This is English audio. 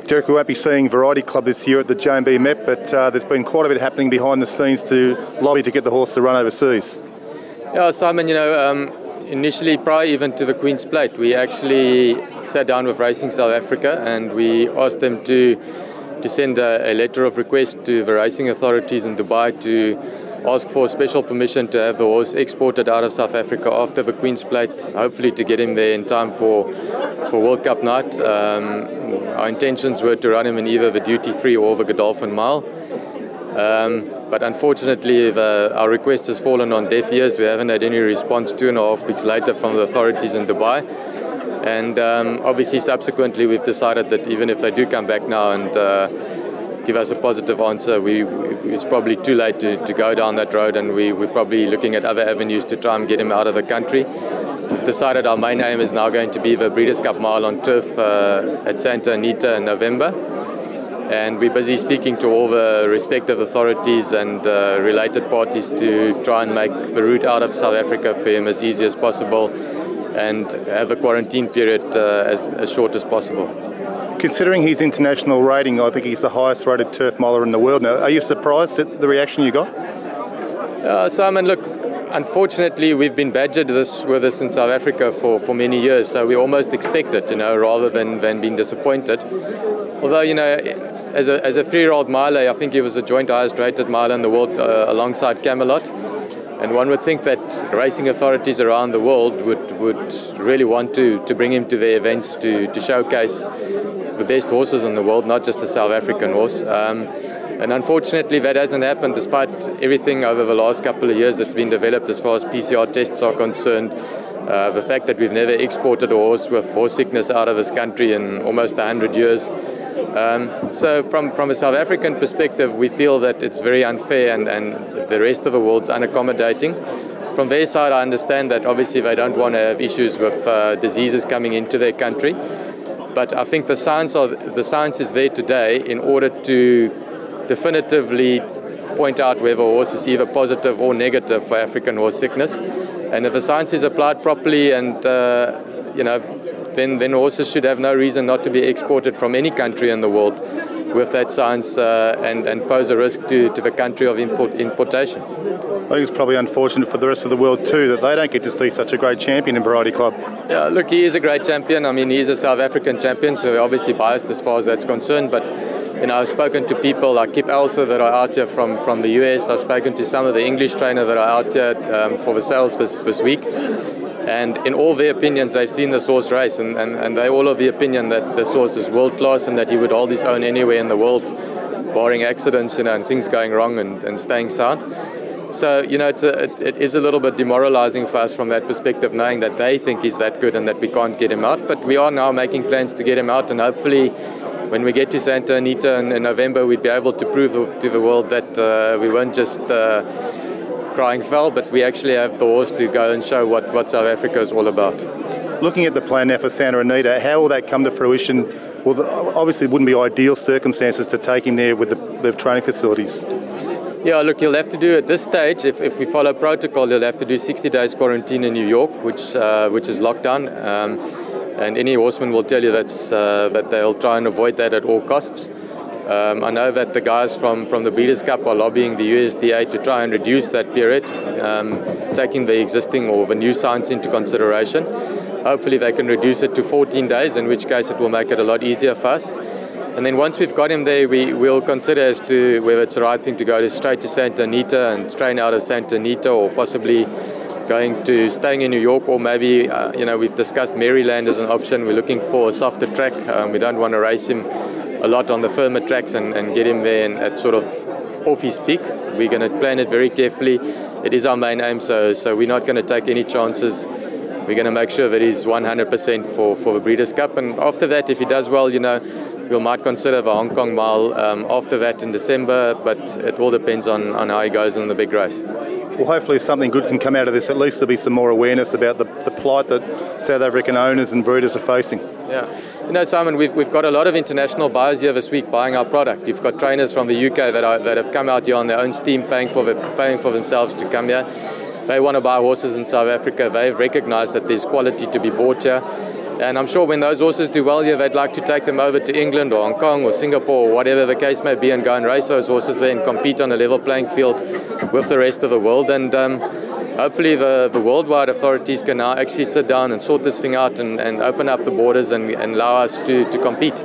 Derek, we won't be seeing Variety Club this year at the J&B Met, but there's been quite a bit happening behind the scenes to lobby to get the horse to run overseas. Yeah, Simon, initially prior even to the Queen's Plate, we actually sat down with Racing South Africa and we asked them to send a letter of request to the racing authorities in Dubai to ask for special permission to have the horse exported out of South Africa after the Queen's Plate, hopefully to get him there in time for World Cup night. Our intentions were to run him in either the duty-free or the Godolphin Mile. But unfortunately, our request has fallen on deaf ears. We haven't had any response 2.5 weeks later from the authorities in Dubai. And obviously, subsequently, we've decided that even if they do come back now and give us a positive answer, it's probably too late to go down that road, and we're probably looking at other avenues to try and get him out of the country. We've decided our main aim is now going to be the Breeders' Cup Mile on turf at Santa Anita in November. And we're busy speaking to all the respective authorities and related parties to try and make the route out of South Africa for him as easy as possible and have a quarantine period as short as possible. Considering his international rating, I think he's the highest rated turf miler in the world now. Are you surprised at the reaction you got? Simon, look, unfortunately we've been badgered with this in South Africa for many years, so we almost expect it, rather than being disappointed. Although, as a 3-year-old miler, I think he was the joint highest rated miler in the world alongside Camelot. And one would think that racing authorities around the world would really want to bring him to their events to showcase the best horses in the world, not just the South African horse. And unfortunately that hasn't happened despite everything over the last couple of years that's been developed as far as PCR tests are concerned. The fact that we've never exported a horse with horse sickness out of this country in almost 100 years. So from a South African perspective, we feel that it's very unfair and the rest of the world's unaccommodating. From their side, I understand that obviously they don't want to have issues with diseases coming into their country. But I think the science is there today in order to definitively point out whether a horse is either positive or negative for African horse sickness. And if the science is applied properly and, then horses should have no reason not to be exported from any country in the world with that science and pose a risk to the country of importation. I think it's probably unfortunate for the rest of the world too that they don't get to see such a great champion in Variety Club. Yeah, look, he is a great champion. I mean, he's a South African champion, so we're obviously biased as far as that's concerned. But I've spoken to people like Kip Elser that are out here from the US. I've spoken to some of the English trainers that are out here for the sales this week. And in all their opinions, they've seen this horse race, and they're all of the opinion that this horse is world class and that he would hold his own anywhere in the world, barring accidents, and things going wrong and staying sound. So, it is a little bit demoralizing for us from that perspective, knowing that they think he's that good and that we can't get him out. But we are now making plans to get him out, and hopefully when we get to Santa Anita in November, we'd be able to prove to the world that we weren't just crying foul, but we actually have the horse to go and show what South Africa is all about. Looking at the plan now for Santa Anita, how will that come to fruition? Well, obviously it wouldn't be ideal circumstances to take him there with the training facilities. Yeah, look, you'll have to do at this stage, if we follow protocol, you'll have to do 60 days quarantine in New York, which is locked down. And any horseman will tell you that they'll try and avoid that at all costs. I know that the guys from the Breeders' Cup are lobbying the USDA to try and reduce that period, taking the existing or the new science into consideration. Hopefully they can reduce it to 14 days, in which case it will make it a lot easier for us. And then once we've got him there, we'll consider as to whether it's the right thing to go straight to Santa Anita and train out of Santa Anita, or possibly staying in New York, or maybe, we've discussed Maryland as an option. We're looking for a softer track. We don't want to race him a lot on the firmer tracks and get him there and at sort of off his peak. We're going to plan it very carefully. It is our main aim, so we're not going to take any chances. We're going to make sure that he's 100% for the Breeders' Cup. And after that, if he does well, we might consider the Hong Kong Mile after that in December, but it all depends on how he goes in the big race. Well, hopefully something good can come out of this. At least there'll be some more awareness about the plight that South African owners and breeders are facing. Yeah. Simon, we've got a lot of international buyers here this week buying our product. You've got trainers from the UK that have come out here on their own steam, paying for themselves to come here. They want to buy horses in South Africa. They've recognised that there's quality to be bought here. And I'm sure when those horses do well here, they'd like to take them over to England or Hong Kong or Singapore or whatever the case may be, and go and race those horses there and compete on a level playing field with the rest of the world. And hopefully the worldwide authorities can now actually sit down and sort this thing out and open up the borders and allow us to compete.